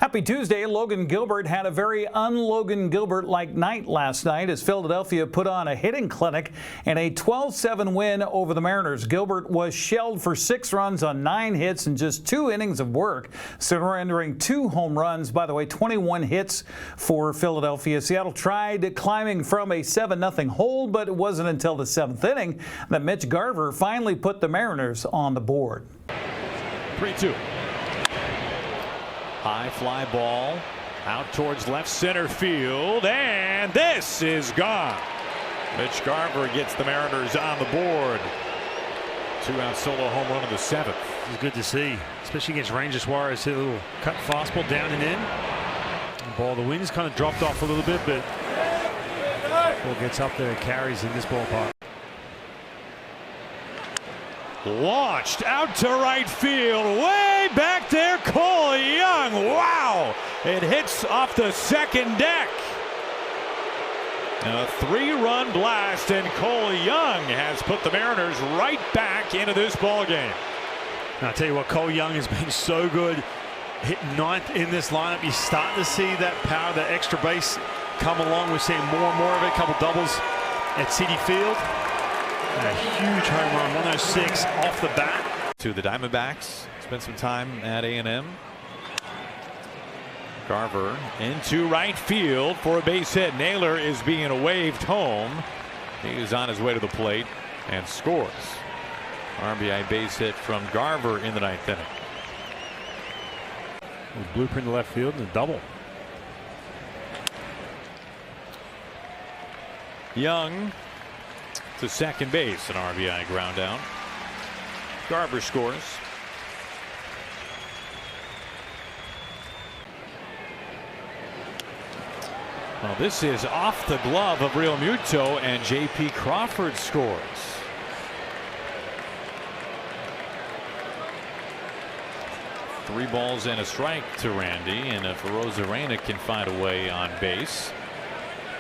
Happy Tuesday. Logan Gilbert had a very un-Logan Gilbert-like night last night as Philadelphia put on a hitting clinic and a 12-7 win over the Mariners. Gilbert was shelled for 6 runs on 9 hits in just 2 innings of work, surrendering 2 home runs. By the way, 21 hits for Philadelphia. Seattle tried climbing from a 7-0 hold, but it wasn't until the 7th inning that Mitch Garver finally put the Mariners on the board. 3-2. High fly ball out towards left center field, and this is gone. Mitch Garver gets the Mariners on the board. 2-out solo home run of the 7th. It's good to see, especially against Rangers. Suarez hit a little cut fastball down and in. The ball, the wind's kind of dropped off a little bit, but ball gets up there, carries in this ballpark. Launched out to right field, way back there, Cole Young. Wow! It hits off the second deck. A 3-run blast, and Cole Young has put the Mariners right back into this ball game. I'll tell you what, Cole Young has been so good, hitting 9th in this lineup. You're starting to see that power, that extra base come along. We're seeing more and more of it. A couple doubles at Citi Field. A huge home run, 106 off the bat. To the Diamondbacks, spent some time at A&M. Garver into right field for a base hit. Naylor is being waved home. He is on his way to the plate and scores. RBI base hit from Garver in the 9th inning. Blueprint to left field and a double. Young to second base, an RBI ground out. Garver scores. Well, this is off the glove of Real Muto, and J.P. Crawford scores. Three balls and a strike to Randy, and if Rosarena can find a way on base.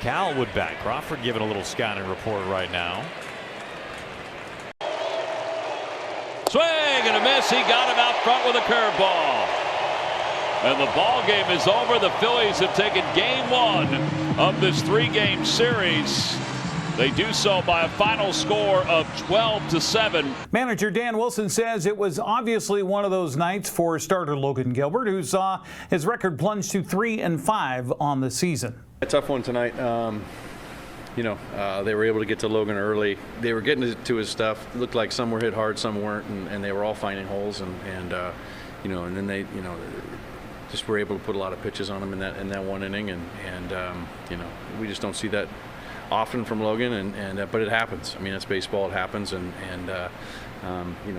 Cal would back. Crawford giving a little scouting report right now. Swing and a miss. He got him out front with a curveball. And the ball game is over. The Phillies have taken game 1 of this 3-game series. They do so by a final score of 12-7. Manager Dan Wilson says it was obviously one of those nights for starter Logan Gilbert, who saw his record plunge to 3-5 on the season. A tough one tonight. They were able to get to Logan early. They were getting to his stuff. It looked like some were hit hard, some weren't, and they were all finding holes. And then they, just were able to put a lot of pitches on him in that one inning. And we just don't see that often from Logan. But it happens. I mean, it's baseball. It happens. And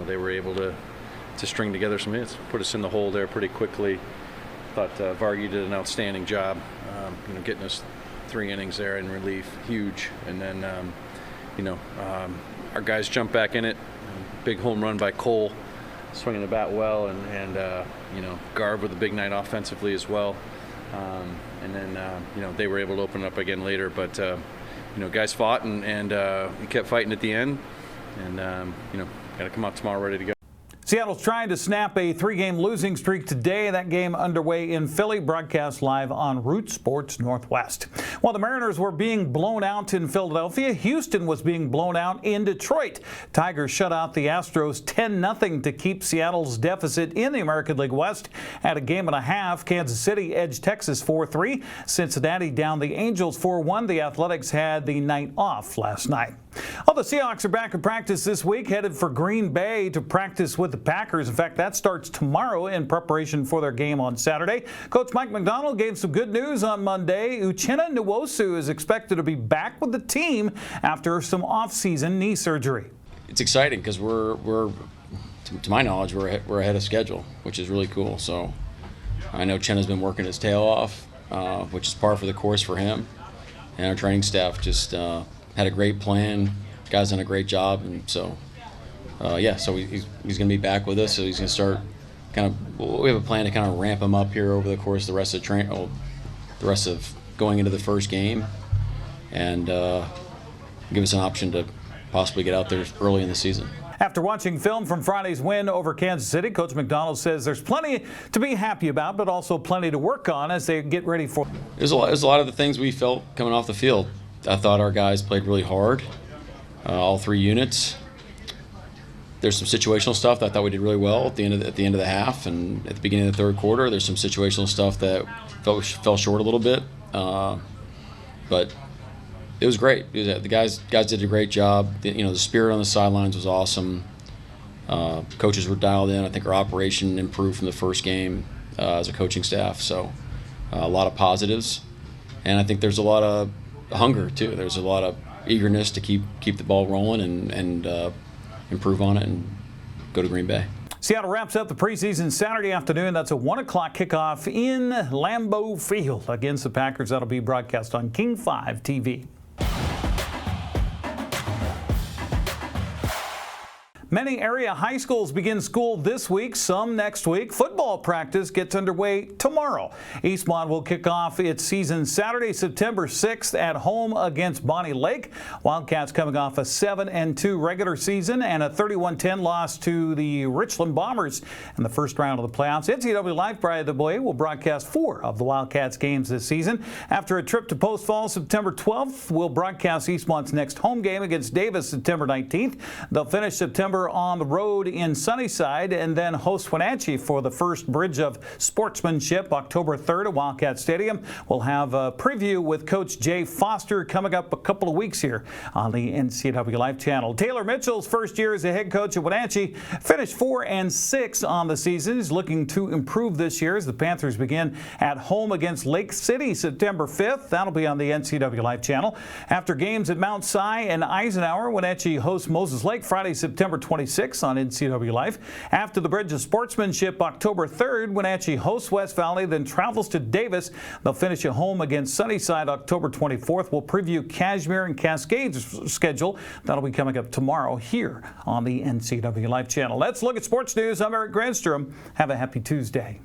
they were able to string together some hits, put us in the hole there pretty quickly. Thought Vargy did an outstanding job, getting us 3 innings there in relief, huge. And then, our guys jumped back in it. Big home run by Cole, swinging the bat well, and Garv with a big night offensively as well. And then, they were able to open it up again later. But, guys fought and we kept fighting at the end. And, got to come out tomorrow ready to go. Seattle's trying to snap a 3-game losing streak today. That game underway in Philly, broadcast live on Root Sports Northwest. While the Mariners were being blown out in Philadelphia, Houston was being blown out in Detroit. Tigers shut out the Astros 10-0 to keep Seattle's deficit in the American League West at a game and a half. Kansas City edged Texas 4-3. Cincinnati downed the Angels 4-1. The Athletics had the night off last night. Well, the Seahawks are back in practice this week, headed for Green Bay to practice with the Packers. In fact, that starts tomorrow in preparation for their game on Saturday. Coach Mike McDonald gave some good news on Monday. Uchenna Nwosu is expected to be back with the team after some off-season knee surgery. It's exciting because we're to my knowledge, we're ahead of schedule, which is really cool. So I know Chenna's been working his tail off, which is par for the course for him. And our training staff just had a great plan. Guy's done a great job, and so so he's going to be back with us. So he's going to start we have a plan to kind of ramp him up here over the course of the rest of going into the first game, and give us an option to possibly get out there early in the season. After watching film from Friday's win over Kansas City, Coach McDonald says there's plenty to be happy about, but also plenty to work on as they get ready for. There's a lot of the things we felt coming off the field. I thought our guys played really hard, all three units. There's some situational stuff that I thought we did really well at the end of the half and at the beginning of the third quarter. There's some situational stuff that fell short a little bit, but it was great. The guys did a great job. The spirit on the sidelines was awesome. Coaches were dialed in. I think our operation improved from the first game as a coaching staff. So a lot of positives, and I think there's a lot of hunger too. There's a lot of eagerness to keep the ball rolling and improve on it and go to Green Bay. Seattle wraps up the preseason Saturday afternoon. That's a 1 o'clock kickoff in Lambeau Field against the Packers. That'll be broadcast on King 5 TV. Many area high schools begin school this week, some next week. Football practice gets underway tomorrow. Eastmont will kick off its season Saturday, September 6th at home against Bonnie Lake. Wildcats coming off a 7-2 regular season and a 31-10 loss to the Richland Bombers in the first round of the playoffs. NCWLIFE by the way will broadcast 4 of the Wildcats games this season. After a trip to Post Falls September 12th, we'll broadcast Eastmont's next home game against Davis September 19th. They'll finish September on the road in Sunnyside and then host Wenatchee for the first Bridge of Sportsmanship October 3rd at Wildcat Stadium. We'll have a preview with Coach Jay Foster coming up a couple of weeks here on the NCWLIFE channel. Taylor Mitchell's first year as a head coach at Wenatchee finished 4-6 on the season. He's looking to improve this year as the Panthers begin at home against Lake City September 5th. That'll be on the NCWLIFE channel. After games at Mount Si and Eisenhower, Wenatchee hosts Moses Lake Friday, September 26th on NCWLIFE. After the Bridge of Sportsmanship October 3rd, Wenatchee hosts West Valley, then travels to Davis. They'll finish at home against Sunnyside October 24th. We'll preview Cashmere and Cascade's schedule. That'll be coming up tomorrow here on the NCWLIFE channel. Let's look at sports news. I'm Eric Granstrom. Have a happy Tuesday.